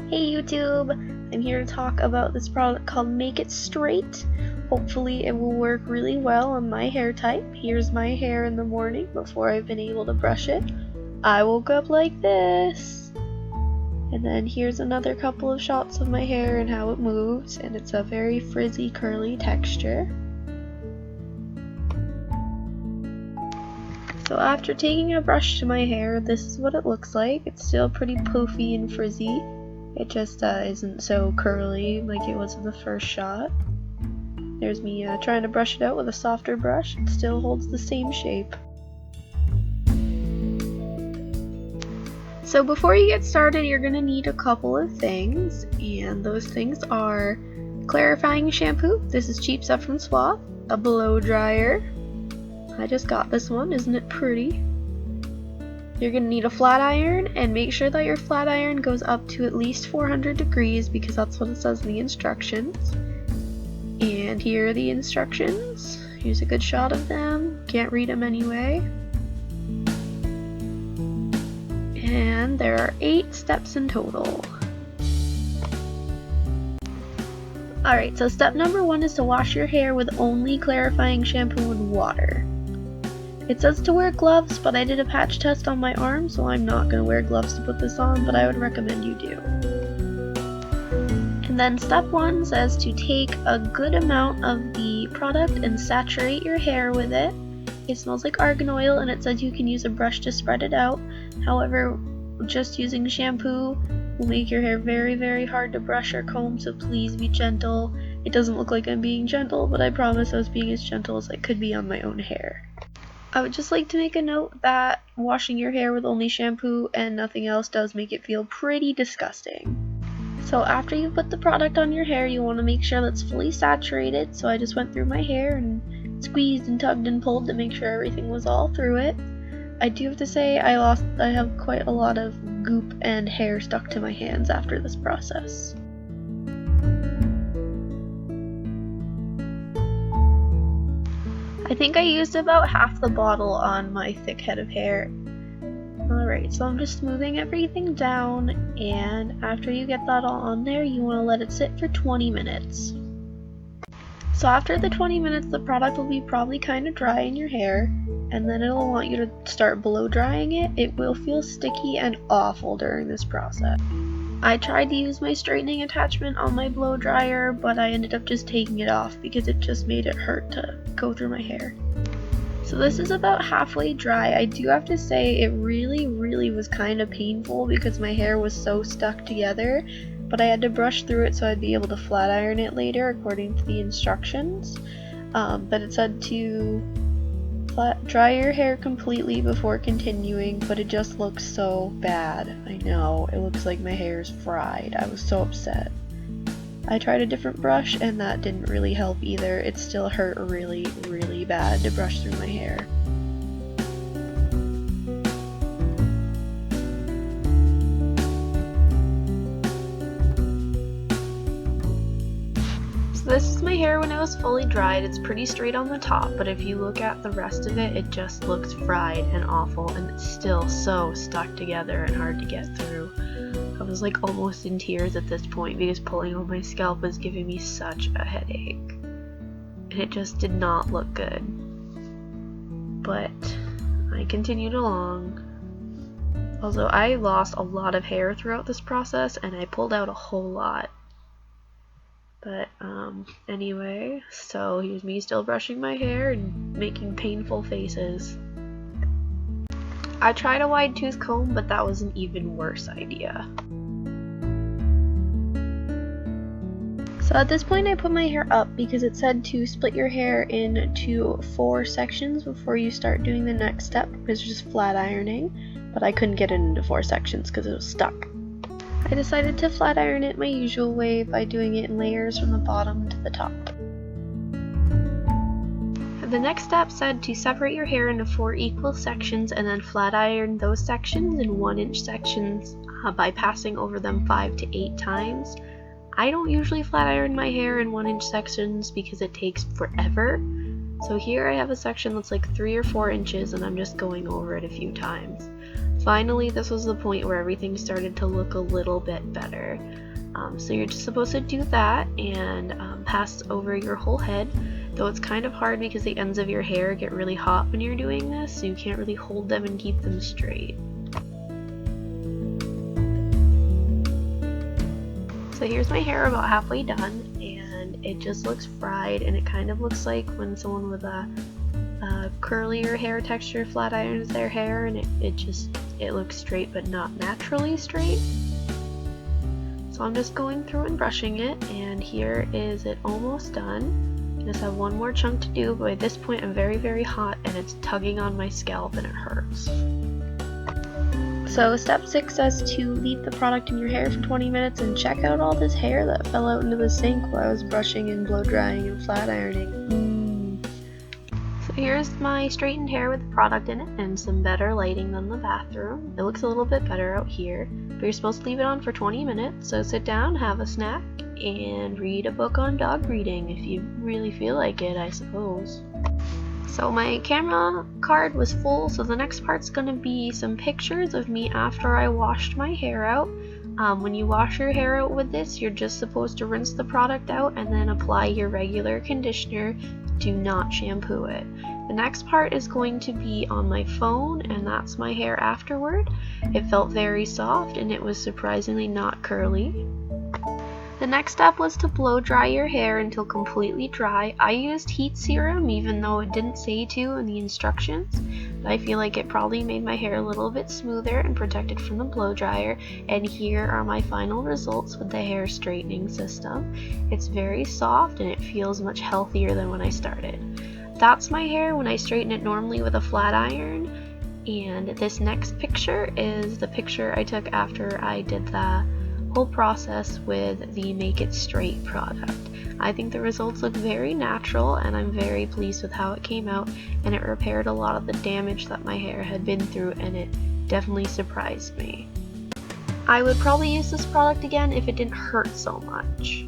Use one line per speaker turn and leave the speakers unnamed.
Hey YouTube! I'm here to talk about this product called Make It Straight. Hopefully it will work really well on my hair type. Here's my hair in the morning before I've been able to brush it. I woke up like this. And then here's another couple of shots of my hair and how it moves, and it's a very frizzy, curly texture. So after taking a brush to my hair, this is what it looks like. It's still pretty poofy and frizzy. It just isn't so curly like it was in the first shot. There's me trying to brush it out with a softer brush. It still holds the same shape. So before you get started, you're going to need a couple of things, and those things are clarifying shampoo. This is cheap stuff from Suave. A blow dryer. I just got this one, isn't it pretty? You're going to need a flat iron, and make sure that your flat iron goes up to at least 400 degrees because that's what it says in the instructions. And here are the instructions. Here's a good shot of them. Can't read them anyway. And there are 8 steps in total. Alright, so step number 1 is to wash your hair with only clarifying shampoo and water. It says to wear gloves, but I did a patch test on my arm, so I'm not going to wear gloves to put this on, but I would recommend you do. And then step 1 says to take a good amount of the product and saturate your hair with it. It smells like argan oil, and it says you can use a brush to spread it out. However, just using shampoo will make your hair very, very hard to brush or comb, so please be gentle. It doesn't look like I'm being gentle, but I promise I was being as gentle as I could be on my own hair. I would just like to make a note that washing your hair with only shampoo and nothing else does make it feel pretty disgusting. So after you put the product on your hair, you want to make sure that's fully saturated, so I just went through my hair and squeezed and tugged and pulled to make sure everything was all through it. I do have to say I have quite a lot of goop and hair stuck to my hands after this process. I think I used about half the bottle on my thick head of hair. Alright, so I'm just smoothing everything down, and after you get that all on there, you want to let it sit for 20 minutes. So after the 20 minutes, the product will be probably kind of dry in your hair, and then it'll want you to start blow drying it. It will feel sticky and awful during this process. I tried to use my straightening attachment on my blow dryer, but I ended up just taking it off because it just made it hurt to go through my hair. So this is about halfway dry. I do have to say it really was kind of painful because my hair was so stuck together, but I had to brush through it so I'd be able to flat iron it later according to the instructions. But it said to dry your hair completely before continuing, but it just looks so bad. I know, it looks like my hair is fried. I was so upset. I tried a different brush and that didn't really help either. It still hurt really bad to brush through my hair. This is my hair when it was fully dried. It's pretty straight on the top, but if you look at the rest of it, it just looks fried and awful, and it's still so stuck together and hard to get through. I was like almost in tears at this point because pulling on my scalp was giving me such a headache. And it just did not look good. But I continued along. Although I lost a lot of hair throughout this process, and I pulled out a whole lot. But anyway, so here's me still brushing my hair and making painful faces. I tried a wide tooth comb, but that was an even worse idea. So at this point I put my hair up because it said to split your hair into 4 sections before you start doing the next step, which is just flat ironing, but I couldn't get it into 4 sections because it was stuck. I decided to flat iron it my usual way by doing it in layers from the bottom to the top. The next step said to separate your hair into 4 equal sections and then flat iron those sections in 1-inch sections by passing over them 5 to 8 times. I don't usually flat iron my hair in 1-inch sections because it takes forever. So here I have a section that's like 3 or 4 inches and I'm just going over it a few times. Finally, this was the point where everything started to look a little bit better. So you're just supposed to do that and pass over your whole head, though it's kind of hard because the ends of your hair get really hot when you're doing this, so you can't really hold them and keep them straight. So here's my hair about halfway done, and it just looks fried, and it kind of looks like when someone with a curlier hair texture flat irons their hair, and it looks straight but not naturally straight. So I'm just going through and brushing it, and here is it almost done. I just have one more chunk to do, but by this point I'm very, very hot and it's tugging on my scalp and it hurts. So step 6 says to leave the product in your hair for 20 minutes and check out all this hair that fell out into the sink while I was brushing and blow drying and flat ironing. So here's my straightened hair with the product in it and some better lighting than the bathroom. It looks a little bit better out here, but you're supposed to leave it on for 20 minutes, so sit down, have a snack, and read a book on dog breeding if you really feel like it, I suppose. So my camera card was full, so the next part's gonna be some pictures of me after I washed my hair out. When you wash your hair out with this, you're just supposed to rinse the product out and then apply your regular conditioner. Do not shampoo it. The next part is going to be on my phone, and that's my hair afterward. It felt very soft and it was surprisingly not curly. The next step was to blow dry your hair until completely dry. I used heat serum even though it didn't say to in the instructions. I feel like it probably made my hair a little bit smoother and protected from the blow dryer, and here are my final results with the hair straightening system. It's very soft and it feels much healthier than when I started. That's my hair when I straighten it normally with a flat iron, and this next picture is the picture I took after I did the whole process with the Make It Straight product. I think the results look very natural and I'm very pleased with how it came out, and it repaired a lot of the damage that my hair had been through, and it definitely surprised me. I would probably use this product again if it didn't hurt so much.